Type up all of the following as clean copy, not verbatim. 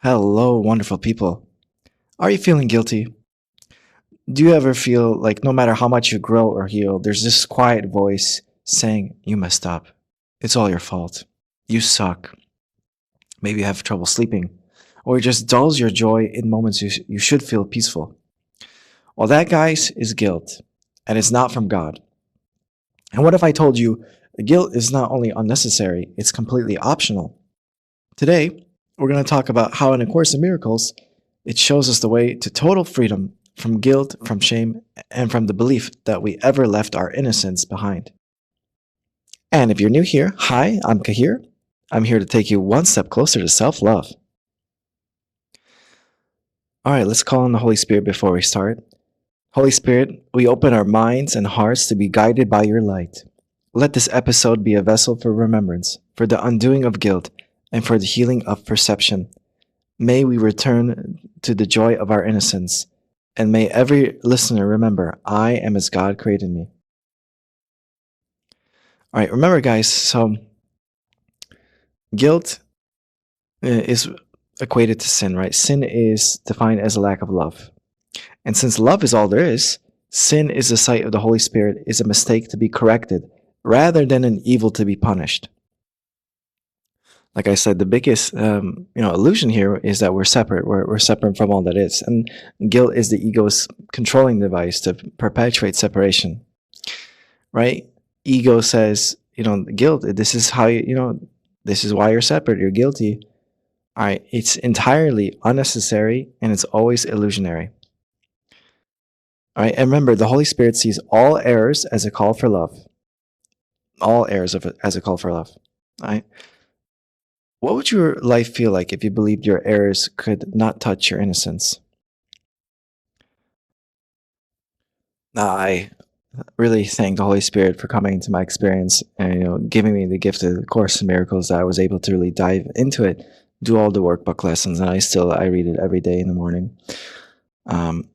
Hello, wonderful people. Are you feeling guilty? Do you ever feel like no matter how much you grow or heal, there's this quiet voice saying, you messed up. It's all your fault. You suck. Maybe you have trouble sleeping. Or it just dulls your joy in moments you should feel peaceful. Well, that, guys, is guilt. And it's not from God. And what if I told you guilt is not only unnecessary, it's completely optional? Today, we're going to talk about how in A Course in Miracles, it shows us the way to total freedom from guilt, from shame, and from the belief that we ever left our innocence behind. And if you're new here, hi, I'm Cahir. I'm here to take you one step closer to self-love. All right, let's call on the Holy Spirit before we start. Holy Spirit, we open our minds and hearts to be guided by your light. Let this episode be a vessel for remembrance, for the undoing of guilt, and for the healing of perception. May we return to the joy of our innocence, and may every listener remember, I am as God created me. All right, remember, guys, so guilt is equated to sin, right? Sin is defined as a lack of love. And since love is all there is, sin is the sight of the Holy Spirit, is a mistake to be corrected, rather than an evil to be punished. Like I said, the biggest illusion here is that we're separate. We're separate from all that is. And guilt is the ego's controlling device to perpetuate separation, right? Ego says, guilt, this is how this is why you're separate. You're guilty. All right, it's entirely unnecessary and it's always illusionary. All right, and remember, the Holy Spirit sees all errors as a call for love. All errors as a call for love. All right. What would your life feel like if you believed your errors could not touch your innocence? I really thank the Holy Spirit for coming into my experience and giving me the gift of the Course in Miracles, that I was able to really dive into it, do all the workbook lessons, and I read it every day in the morning. And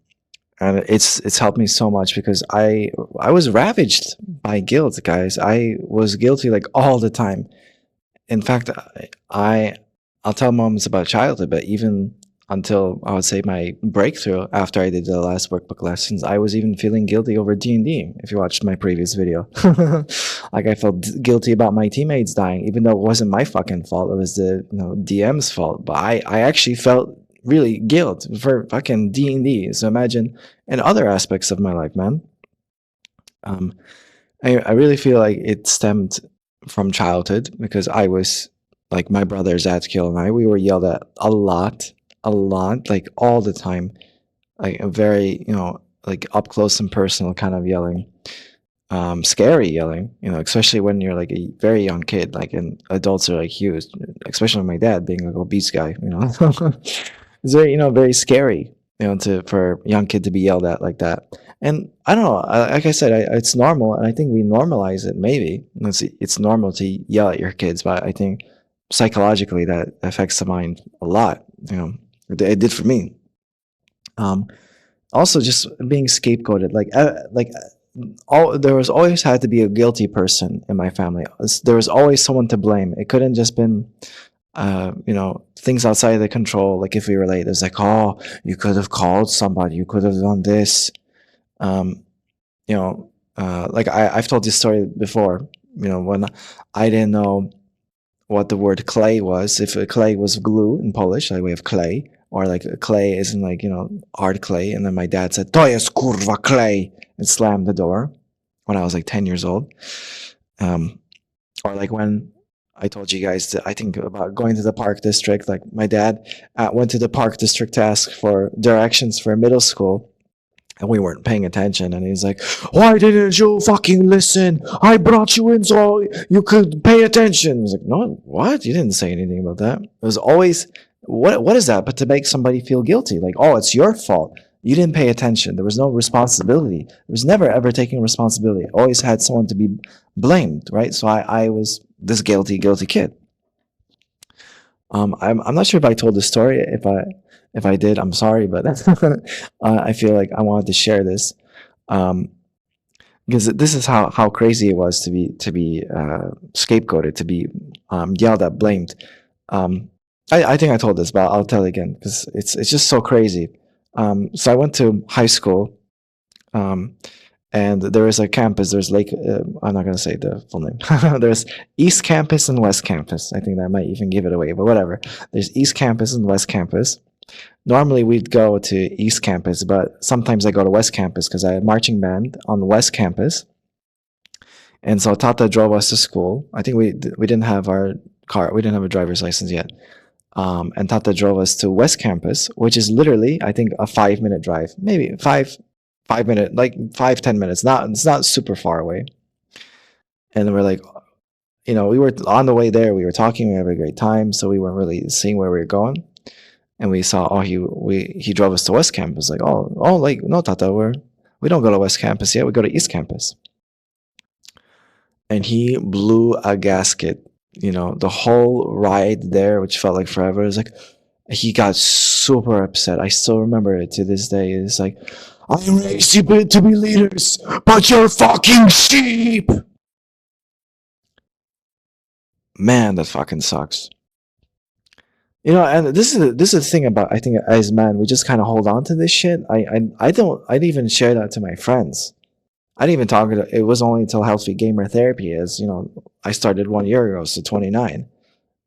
it's helped me so much, because I was ravaged by guilt, guys. I was guilty like all the time. In fact, I'll tell moments about childhood, but even until I would say my breakthrough after I did the last workbook lessons, I was even feeling guilty over D&D. If you watched my previous video, like I felt guilty about my teammates dying, even though it wasn't my fucking fault. It was the DM's fault. But I actually felt really guilt for fucking D&D. So imagine in other aspects of my life, man. I really feel like it stemmed from childhood, because I was like, my brother Zadkiel and I, we were yelled at a lot, like all the time, like a very, like up close and personal kind of yelling, scary yelling, especially when you're like a very young kid, like, and adults are like huge, especially my dad being like a obese guy, it's very, very scary, for a young kid to be yelled at like that. And I don't know, like I said, it's normal, and I think we normalize it. Maybe it's normal to yell at your kids, but I think psychologically that affects the mind a lot. It did for me. Also, just being scapegoated, there was always had to be a guilty person in my family. There was always someone to blame. It couldn't just been things outside of the control. Like if we were late, it's like, oh, you could have called somebody, you could have done this. Like I've told this story before, when I didn't know what the word clay was. If clay was glue in Polish, like we have clay, or like clay isn't like, hard clay. And then my dad said, to jest kurwa clay, and slammed the door when I was like 10 years old. Or like when I told you guys I think about going to the park district, like my dad went to the park district to ask for directions for middle school, and we weren't paying attention, and he's like, why didn't you fucking listen? I brought you in so you could pay attention. I was like, no, what? You didn't say anything about that. It was always, what is that but to make somebody feel guilty, like, oh, it's your fault, you didn't pay attention. There was no responsibility. There was never ever taking responsibility. Always had someone to be blamed, right? So I was this guilty kid. I'm not sure if I told this story. If I did, I'm sorry, but I feel like I wanted to share this, because this is how crazy it was to be scapegoated, to be yelled at, blamed. I think I told this, but I'll tell it again because it's just so crazy. So I went to high school, um, and there is a campus. There's Lake. I'm not gonna say the full name. There's East Campus and West Campus. I think that might even give it away, but whatever. There's East Campus and West Campus. Normally we'd go to East Campus, but sometimes I go to West Campus because I had marching band on the West Campus. And so Tata drove us to school. I think we didn't have our car. We didn't have a driver's license yet. And Tata drove us to West Campus, which is literally, I think, a 5 minute drive, maybe 5 minute, like 5-10 minutes. Not It's not super far away. And we're like, we were on the way there. We were talking. We had a great time. So we weren't really seeing where we were going. And we saw, he drove us to West Campus. Like, like no, Tata, we don't go to West Campus yet. We go to East Campus. And he blew a gasket. The whole ride there, which felt like forever, it was like he got super upset. I still remember it to this day. It's like, I raised you to be leaders, but you're fucking sheep. Man, that fucking sucks. And this is the thing about, I think, as men, we just kind of hold on to this shit. I didn't even share that to my friends. I didn't even talk. It was only until Healthy Gamer Therapy, I started 1 year ago, so 29.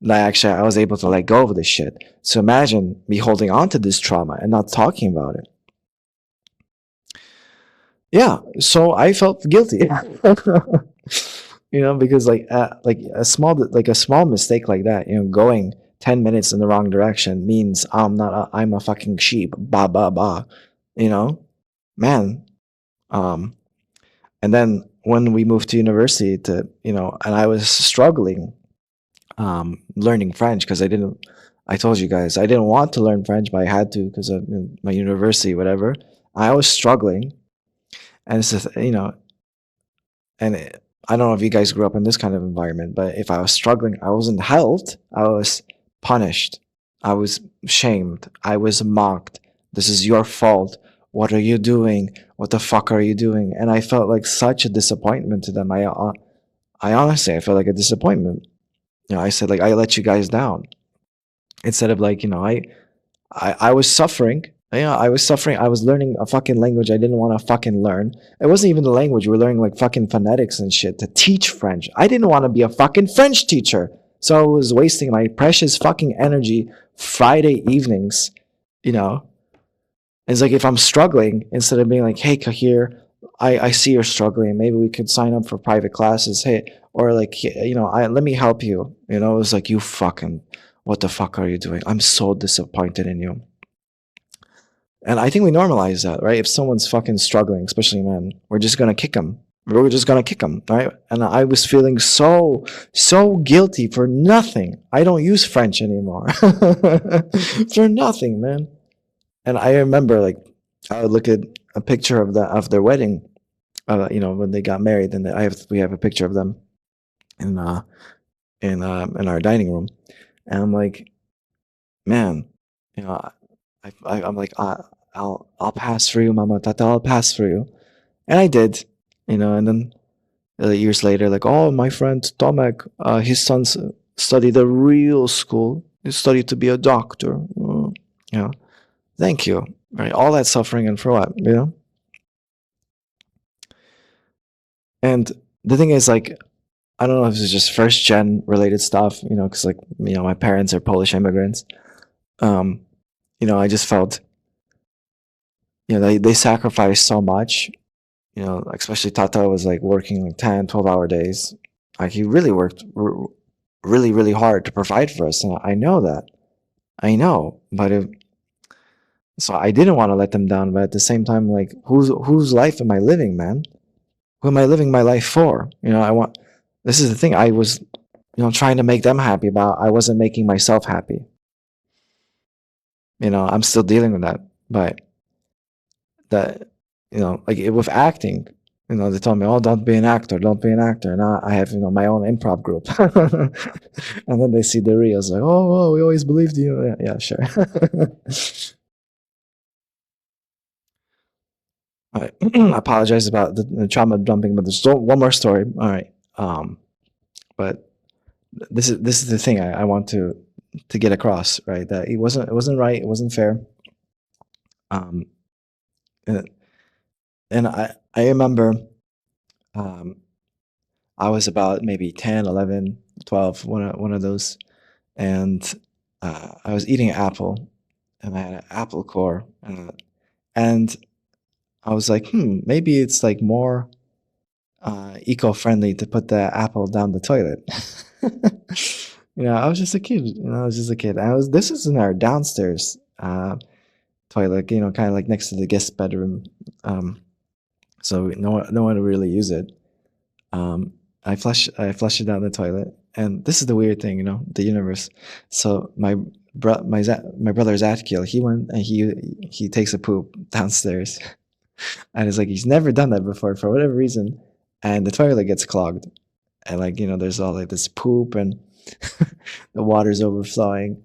That I was able to let go of this shit. So imagine me holding on to this trauma and not talking about it. Yeah, so I felt guilty. Because like a small mistake like that, going 10 minutes in the wrong direction means I'm a fucking sheep. Ba ba ba. Man. And then when we moved to university and I was struggling learning French because I told you guys I didn't want to learn French, but I had to because of my university, whatever. I was struggling, and it's just, I don't know if you guys grew up in this kind of environment, but if I was struggling, I wasn't helped. I was punished. I was shamed. I was mocked. This is your fault. What are you doing? What the fuck are you doing? And I felt like such a disappointment to them. I honestly, I felt like a disappointment. I said, like, I let you guys down. Instead of like, I was suffering. I was suffering. I was learning a fucking language I didn't want to fucking learn. It wasn't even the language. We were learning like fucking phonetics and shit to teach French. I didn't want to be a fucking French teacher. So I was wasting my precious fucking energy Friday evenings, It's like if I'm struggling, instead of being like, hey, Cahir, I see you're struggling. Maybe we could sign up for private classes. Hey, or like, let me help you. It was like, you fucking, what the fuck are you doing? I'm so disappointed in you. And I think we normalize that, right? If someone's fucking struggling, especially men, we're just going to kick them. We're just going to kick them, right? And I was feeling so guilty for nothing. I don't use French anymore. For nothing, man. And I remember, like, I would look at a picture of their wedding, when they got married, and we have a picture of them in our dining room, and I'm like, man, I'm like, I'll pass for you, Mama Tata, I'll pass for you, and I did, and then years later, like, oh, my friend Tomek, his son studied a real school. He studied to be a doctor. Thank you. Right, all that suffering, and for what, And the thing is, like, I don't know if it's just first gen related stuff, because like, my parents are Polish immigrants. I just felt, they sacrificed so much, especially Tata was like working like 10, 12-hour days. Like he really worked really, really hard to provide for us. And I know that. I know, but so I didn't want to let them down. But at the same time, like, whose life am I living, man? Who am I living my life for? This is the thing. I was, trying to make them happy, but I wasn't making myself happy. I'm still dealing with that, but that, like with acting, they told me, oh, don't be an actor, don't be an actor. And I have, my own improv group. And then they see the reels, like, oh, we always believed you. Yeah, sure. All right. I apologize about the trauma dumping, but there's still one more story. All right. But this is the thing I want to to get across, right? That it wasn't right, it wasn't fair. Um, and, and I remember um, I was about maybe 10, 11, 12, one of those, and I was eating an apple, and I had an apple core, and I was like, maybe it's like more eco-friendly to put the apple down the toilet. I was just a kid. I was just a kid. This is in our downstairs toilet. Kind of like next to the guest bedroom. So no one would really use it. I flush it down the toilet, and this is the weird thing, the universe. So my brother Zadkiel, he went and he takes a poop downstairs, and it's like he's never done that before for whatever reason, and the toilet gets clogged, and there's all like this poop and the water's overflowing,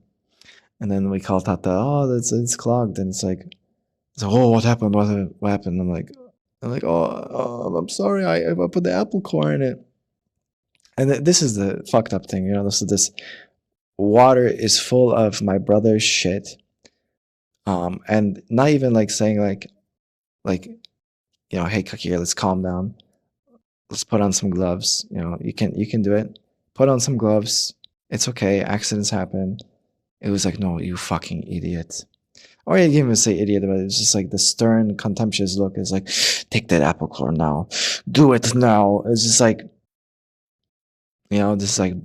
and then we call Tata, oh, it's clogged, and it's like, so, oh, what happened? What happened? I'm like, oh, I'm sorry, I put the apple core in it. And this is the fucked up thing, this water is full of my brother's shit, and not even like saying like hey Cahir, let's calm down, let's put on some gloves. You can do it. Put on some gloves. It's okay. Accidents happen. It was like, no, you fucking idiot. Or you didn't even say idiot, but it's just like the stern, contemptuous look is like, take that apple core now. Do it now. It's just like, this like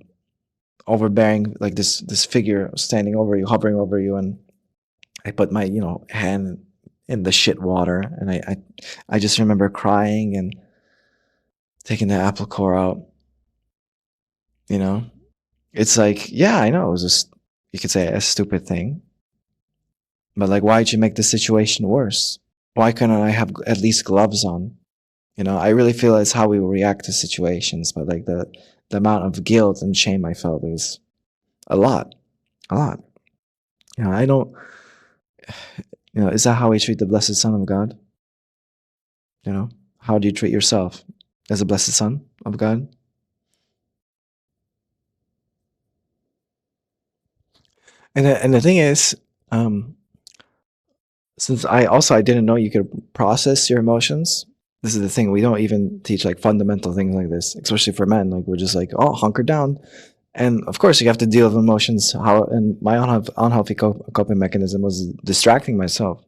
overbearing, like this figure standing over you, hovering over you, and I put my, hand in the shit water, and I just remember crying and taking the apple core out. It's like, yeah, I know it was just, you could say, a stupid thing, but like, why'd you make the situation worse? Why couldn't I have at least gloves on? I really feel it's how we react to situations, but like the amount of guilt and shame I felt, it was a lot, a lot. I don't, is that how we treat the blessed Son of God? How do you treat yourself as a blessed Son of God? And the thing is, since I didn't know you could process your emotions. This is the thing, we don't even teach like fundamental things like this, especially for men. Like, we're just like, oh, hunker down, and of course you have to deal with emotions. And my unhealthy coping mechanism was distracting myself.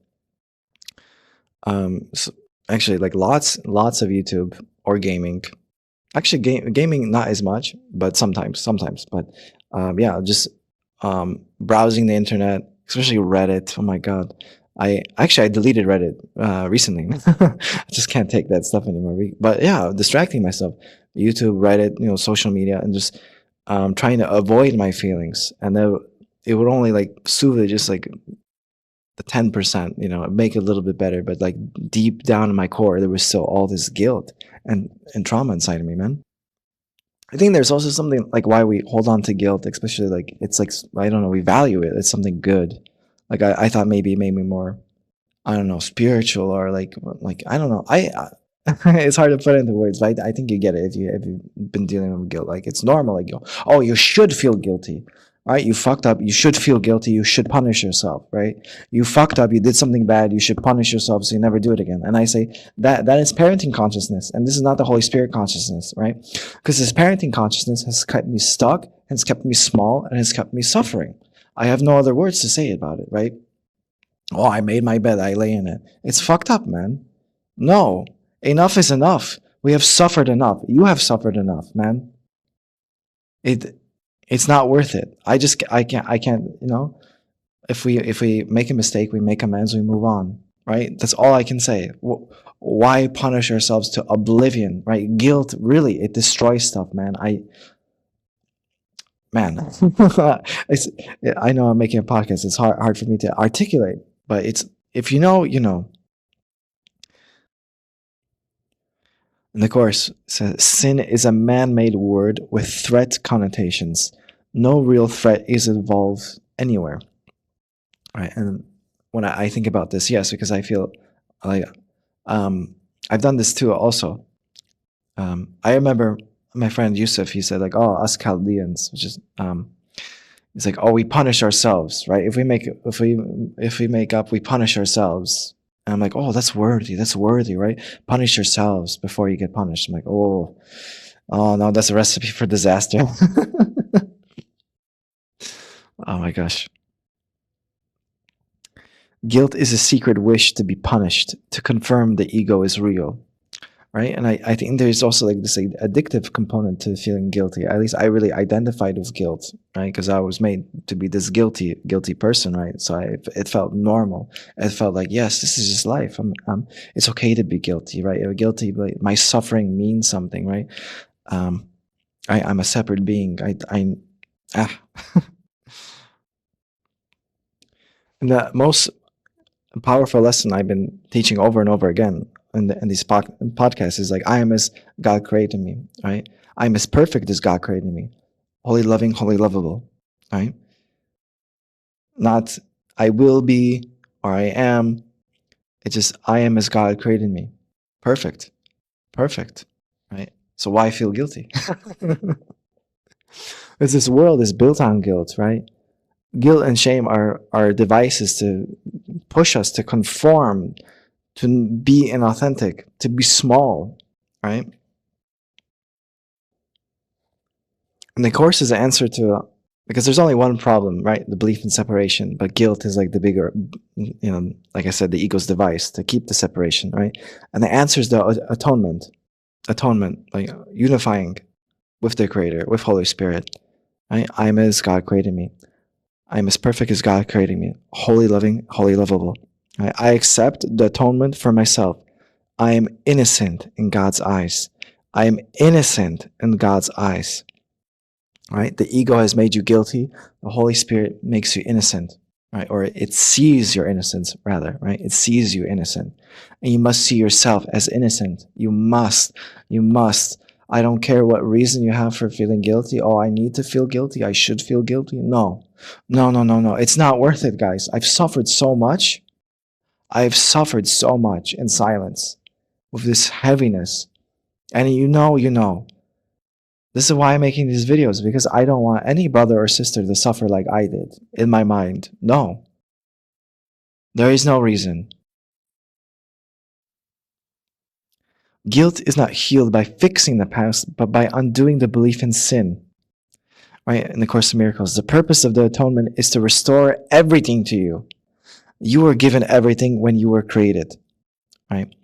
So actually, like, lots of YouTube or gaming. Actually, gaming not as much, but sometimes. But yeah, just browsing the internet, especially Reddit. Oh my god, I deleted Reddit recently. I just can't take that stuff anymore. But yeah, distracting myself, YouTube, Reddit, social media, and just trying to avoid my feelings, and then it would only like soothe it just like the 10%, make it a little bit better. But like deep down in my core, there was still all this guilt and trauma inside of me, man. I think there's also something like why we hold on to guilt, especially like it's like, I don't know, we value it. It's something good. Like I thought maybe it made me more, I don't know, spiritual, or like I don't know. It's hard to put into words, but I think you get it if you've been dealing with guilt. Like, it's normal. Like, oh, you should feel guilty, right? You fucked up. You should feel guilty. You should punish yourself, right? You fucked up. You did something bad. You should punish yourself so you never do it again. And I say that is parenting consciousness, and this is not the Holy Spirit consciousness, right? Because this parenting consciousness has kept me stuck, has kept me small, and has kept me suffering. I have no other words to say about it, right? Oh, I made my bed, I lay in it. It's fucked up, man. No, enough is enough. We have suffered enough. You have suffered enough, man. It's not worth it. I can't. If we make a mistake, we make amends, we move on, right? That's all I can say. Why punish ourselves to oblivion, right? Guilt, really, it destroys stuff, man. Man, I know I'm making a podcast. It's hard for me to articulate, but it's, if you know, you know. And the Course says, sin is a man-made word with threat connotations. No real threat is involved anywhere. Right? And when I think about this, yes, because I feel like I've done this too also. I remember my friend Yusuf, he said like, oh, us Chaldeans, which is, It's like, oh, we punish ourselves, right? If we make up, we punish ourselves. And I'm like, oh, that's worthy, right? Punish yourselves before you get punished. I'm like, oh no, that's a recipe for disaster. Oh my gosh. Guilt is a secret wish to be punished, to confirm the ego is real, right? And I think there's also like this addictive component to feeling guilty. At least I really identified with guilt, right? Because I was made to be this guilty person, right? So it felt normal. It felt like, yes, this is just life. It's okay to be guilty, right? Guilty, but my suffering means something, right? I'm a separate being. Ah. And the most powerful lesson I've been teaching over and over again in these podcasts is like, I am as God created me, right? I'm as perfect as God created me. Holy loving, holy lovable, right? Not I will be or I am. It's just I am as God created me. Perfect. Perfect. Right? So why feel guilty? Because this world is built on guilt, right? Guilt and shame are devices to push us to conform, to be inauthentic, to be small, right? And the Course is an answer to, because there's only one problem, right? The belief in separation, but guilt is like the bigger, like I said, the ego's device to keep the separation, right? And the answer is the atonement, like unifying with the Creator, with Holy Spirit, right? I'm as God created me. I'm as perfect as God created me. Holy loving, holy lovable. Right? I accept the atonement for myself. I am innocent in God's eyes. I am innocent in God's eyes. Right? The ego has made you guilty. The Holy Spirit makes you innocent, right? Or it sees your innocence, rather, right? It sees you innocent. And you must see yourself as innocent. You must. I don't care what reason you have for feeling guilty. Oh, I need to feel guilty. I should feel guilty. No. It's not worth it, guys. I've suffered so much. I've suffered so much in silence with this heaviness. And you know. This is why I'm making these videos, because I don't want any brother or sister to suffer like I did in my mind. No. There is no reason. Guilt is not healed by fixing the past, but by undoing the belief in sin. Right? In the Course of Miracles, the purpose of the atonement is to restore everything to you. You were given everything when you were created. Right?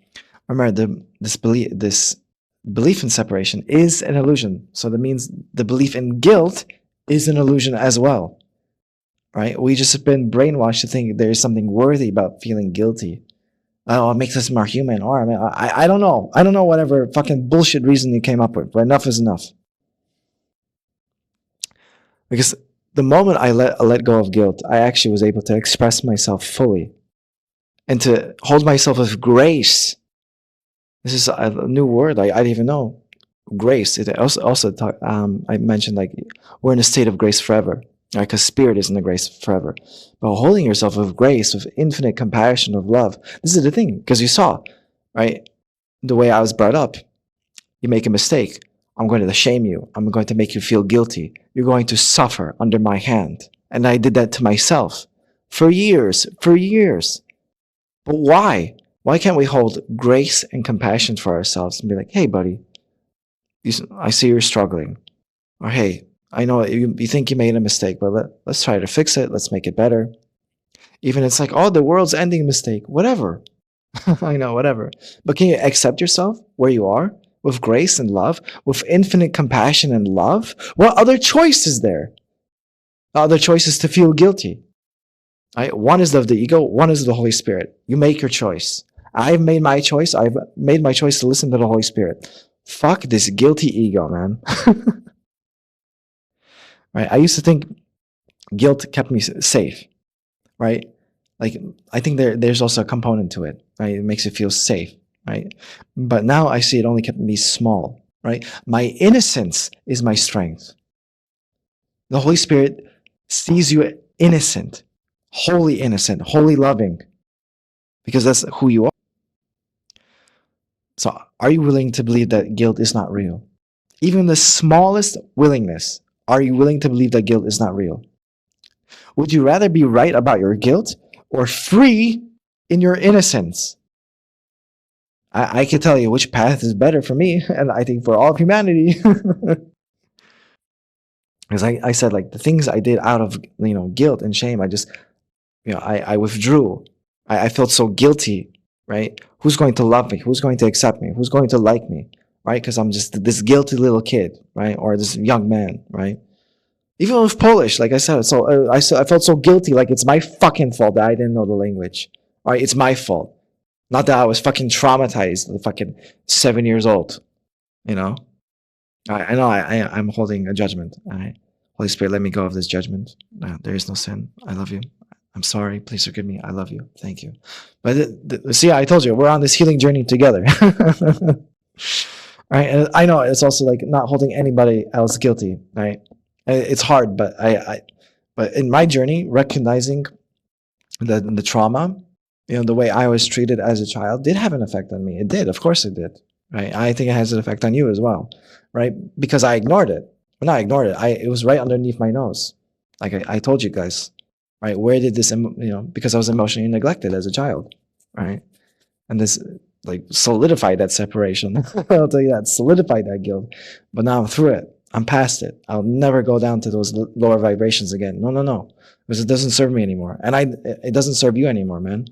Remember, this belief in separation is an illusion. So that means the belief in guilt is an illusion as well. Right? We just have been brainwashed to think there is something worthy about feeling guilty. Oh, it makes us more human. Or I don't know. I don't know whatever fucking bullshit reason you came up with, but enough is enough. Because the moment I let go of guilt, I actually was able to express myself fully and to hold myself with grace. This is a new word I didn't even know. Grace. It also I mentioned like we're in a state of grace forever, right? Because spirit is in the grace forever. But holding yourself with grace, with infinite compassion, of love. This is the thing, because you saw, right? The way I was brought up. You make a mistake, I'm going to shame you. I'm going to make you feel guilty. You're going to suffer under my hand. And I did that to myself for years. But why? Why can't we hold grace and compassion for ourselves and be like, hey, buddy, I see you're struggling. Or, hey, I know you think you made a mistake, but let's try to fix it. Let's make it better. Even it's like, oh, the world's ending a mistake. Whatever. I know, whatever. But can you accept yourself where you are? With grace and love? With infinite compassion and love? What other choice is there? The other choice is to feel guilty. Right? One is of the ego, one is of the Holy Spirit. You make your choice. I've made my choice. I've made my choice to listen to the Holy Spirit. Fuck this guilty ego, man. Right? I used to think guilt kept me safe. Right? Like, I think there's also a component to it. Right? It makes you feel safe. Right? But now I see it only kept me small. Right? My innocence is my strength. The Holy Spirit sees you innocent, holy loving, because that's who you are. So are you willing to believe that guilt is not real? Even the smallest willingness, are you willing to believe that guilt is not real? Would you rather be right about your guilt or free in your innocence? I can tell you which path is better for me, and I think for all of humanity. Because I said, like, the things I did out of, guilt and shame, I just, I withdrew. I felt so guilty, right? Who's going to love me? Who's going to accept me? Who's going to like me, right? Because I'm just this guilty little kid, right? Or this young man, right? Even with Polish, like I said, I felt so guilty, like it's my fucking fault that I didn't know the language, right? It's my fault, not that I was fucking traumatized, the fucking 7 years old, you know. I know I'm holding a judgment. All right, Holy Spirit, let me go of this judgment. There is no sin. I love you. I'm sorry. Please forgive me. I love you. Thank you. But see, I told you we're on this healing journey together. Right, and I know it's also like not holding anybody else guilty. Right, it's hard, but but in my journey, recognizing the trauma, the way I was treated as a child did have an effect on me. It did, of course, it did. Right, I think it has an effect on you as well. Right, because I ignored it. Well, not ignored it. It was right underneath my nose. Like I told you guys. Right, where did this? Because I was emotionally neglected as a child. Right, and this like solidified that separation. I'll tell you that, solidified that guilt. But now I'm through it. I'm past it. I'll never go down to those lower vibrations again. No, no, no, because it doesn't serve me anymore, and it doesn't serve you anymore, man.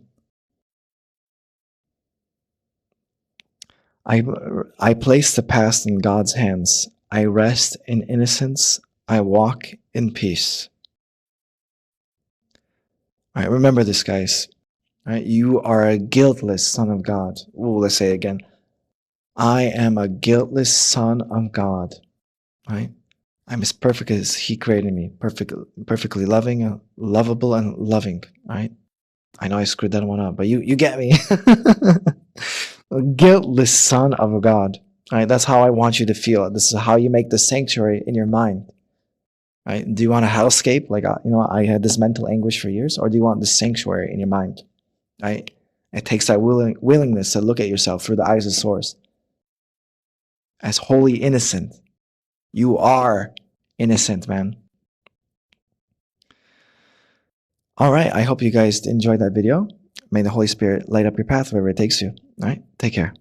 I place the past in God's hands. I rest in innocence. I walk in peace. All right, remember this, guys. All right, you are a guiltless son of God. Ooh, let's say it again. I am a guiltless son of God. Right? I'm as perfect as He created me. Perfectly loving, lovable, and loving. Right? I know I screwed that one up, but you get me. A guiltless son of God. Right? That's how I want you to feel. This is how you make the sanctuary in your mind. Right? Do you want a hellscape? Like, I had this mental anguish for years, or do you want this sanctuary in your mind? Right? It takes that willingness to look at yourself through the eyes of Source as wholly innocent. You are innocent, man. All right. I hope you guys enjoyed that video. May the Holy Spirit light up your path wherever it takes you. All right. Take care.